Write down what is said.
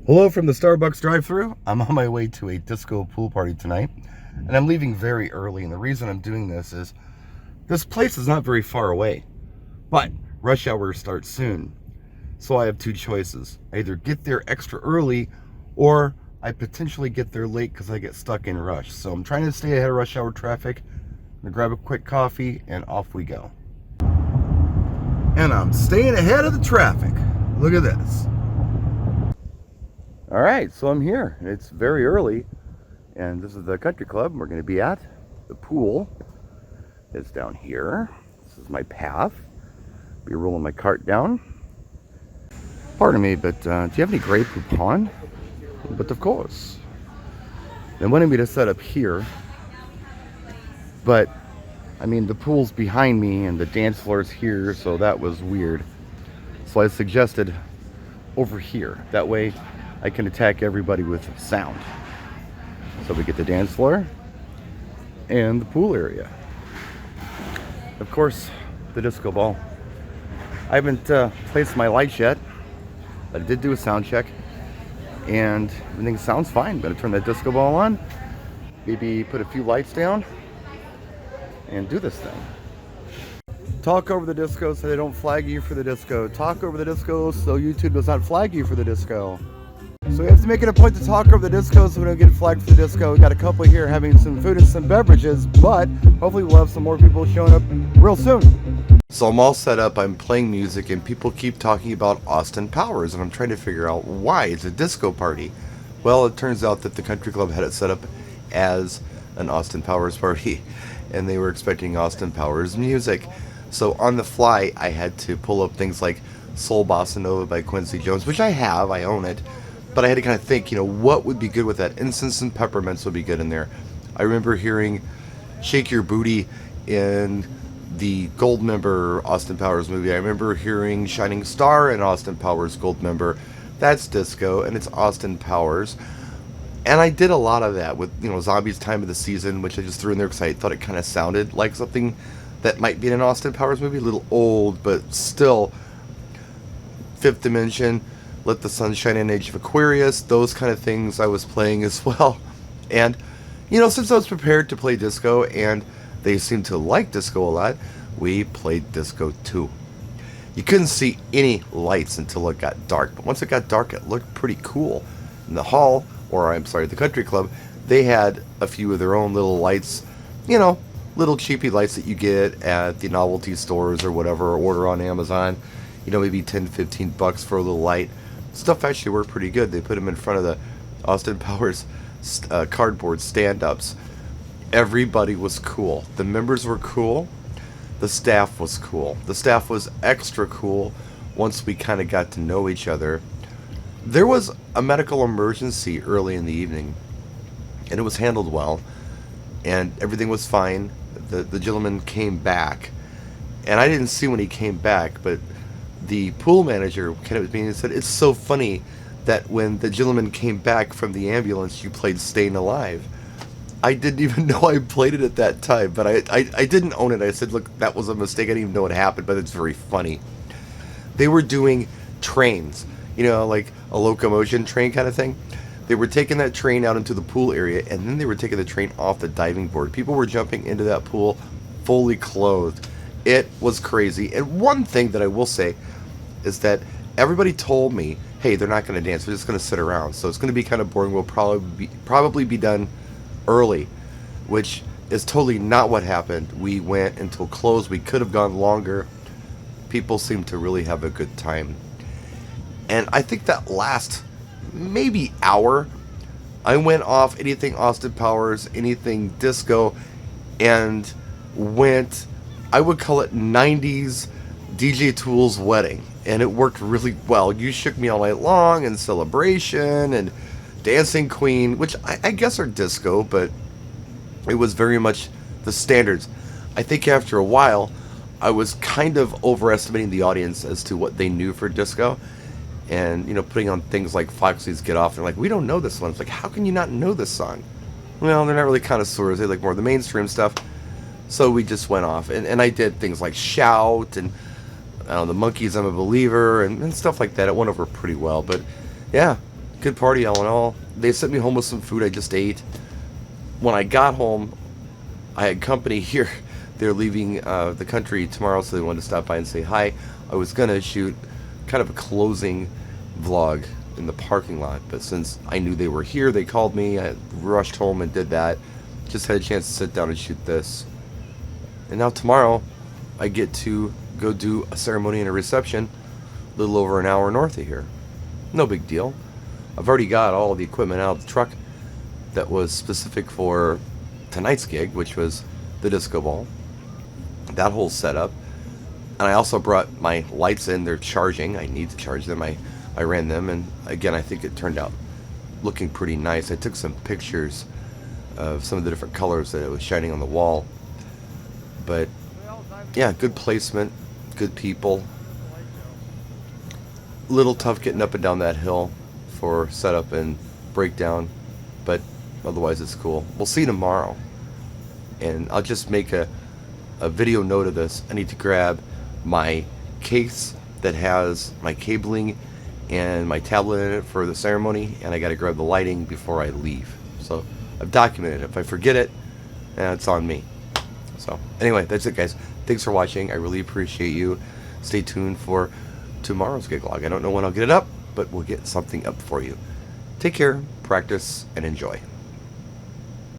Hello from the Starbucks drive-thru. I'm on my way to a disco pool party tonight, and I'm leaving very early. And the reason I'm doing this is this place is not very far away, but rush hour starts soon. So I have two choices. I either get there extra early or I potentially get there late because I get stuck in rush. So I'm trying to stay ahead of rush hour traffic. I'm gonna grab a quick coffee and off we go. And I'm staying ahead of the traffic. Look at this. All right, so I'm here. It's very early, and this is the country club we're going to be at. The pool is down here. This is my path. Be rolling my cart down. Pardon me, but do you have any Grey Poupon? But of course. They wanted me to set up here, but I mean the pool's behind me and the dance floor's here, so that was weird. So I suggested over here. That way I can attack everybody with sound. So we get the dance floor and the pool area. Of course, the disco ball. I haven't placed my lights yet, but I did do a sound check and everything sounds fine. I'm gonna turn that disco ball on, maybe put a few lights down and do this thing. Talk over the disco so they don't flag you for the disco. Talk over the disco so YouTube does not flag you for the disco. So we have to make it a point to talk over the disco so we don't get flagged for the disco. We got a couple here having some food and some beverages, but hopefully we'll have some more people showing up real soon. So I'm all set up, I'm playing music, and people keep talking about Austin Powers, and I'm trying to figure out why. It's a disco party. Well, it turns out that the country club had it set up as an Austin Powers party, and they were expecting Austin Powers music. So on the fly, I had to pull up things like Soul Bossa Nova by Quincy Jones, which I have, I own it. But I had to kind of think, what would be good with that? Incense and peppermints would be good in there. I remember hearing Shake Your Booty in the Goldmember Austin Powers movie. I remember hearing Shining Star in Austin Powers Goldmember. That's disco, and it's Austin Powers. And I did a lot of that with, Zombies Time of the Season, which I just threw in there because I thought it kind of sounded like something that might be in an Austin Powers movie. A little old, but still Fifth Dimension, Let the Sun Shine in Age of Aquarius, those kind of things I was playing as well. And, since I was prepared to play disco, and they seemed to like disco a lot, we played disco too. You couldn't see any lights until it got dark, but once it got dark, it looked pretty cool. In the hall, the country club, they had a few of their own little lights, little cheapy lights that you get at the novelty stores or whatever, or order on Amazon, maybe 10, 15 bucks for a little light. Stuff actually worked pretty good. They put them in front of the Austin Powers cardboard stand-ups. Everybody was cool. The members were cool. The staff was cool. The staff was extra cool once we kind of got to know each other. There was a medical emergency early in the evening, and it was handled well, and everything was fine. The gentleman came back, and I didn't see when he came back, but the pool manager came up to me and said, "It's so funny that when the gentleman came back from the ambulance, you played Staying Alive." I didn't even know I played it at that time, but I didn't own it. I said, "Look, that was a mistake. I didn't even know what happened, but it's very funny." They were doing trains, like a locomotion train kind of thing. They were taking that train out into the pool area, and then they were taking the train off the diving board. People were jumping into that pool fully clothed. It was crazy. And one thing that I will say is that everybody told me, hey, they're not going to dance. They're just going to sit around. So it's going to be kind of boring. We'll probably be done early, which is totally not what happened. We went until close. We could have gone longer. People seemed to really have a good time. And I think that last maybe hour, I went off anything Austin Powers, anything disco, and went, I would call it 90s DJ Tool's wedding. And it worked really well. You Shook Me All Night Long and Celebration and Dancing Queen, which I guess are disco, but it was very much the standards. I think after a while, I was kind of overestimating the audience as to what they knew for disco. And, putting on things like Foxy's Get Off, they're like, we don't know this one. It's like, how can you not know this song? Well, they're not really connoisseurs. They like more of the mainstream stuff. So we just went off. And I did things like Shout and the Monkees, I'm a Believer, and stuff like that. It went over pretty well. But, yeah, Good party all in all. They sent me home with some food I just ate. When I got home, I had company here. They're leaving the country tomorrow, so they wanted to stop by and say hi. I was gonna shoot kind of a closing vlog in the parking lot, but since I knew they were here, they called me. I rushed home and did that. Just had a chance to sit down and shoot this. And now tomorrow, I get to go do a ceremony and a reception a little over an hour north of here. No big deal. I've already got all the equipment out of the truck that was specific for tonight's gig, which was the disco ball. That whole setup. And I also brought my lights in. They're charging. I need to charge them. I ran them, and again, I think it turned out looking pretty nice. I took some pictures of some of the different colors that it was shining on the wall. But yeah, good placement, good people. Little tough getting up and down that hill for setup and breakdown, but otherwise it's cool. We'll see tomorrow, and I'll just make a video note of this. I need to grab my case that has my cabling and my tablet in it for the ceremony, and I got to grab the lighting before I leave. So I've documented it. If I forget it, it's on me. So anyway, that's it, guys. Thanks for watching. I really appreciate you. Stay tuned for tomorrow's gig log. I don't know when I'll get it up, but we'll get something up for you. Take care, practice, and enjoy.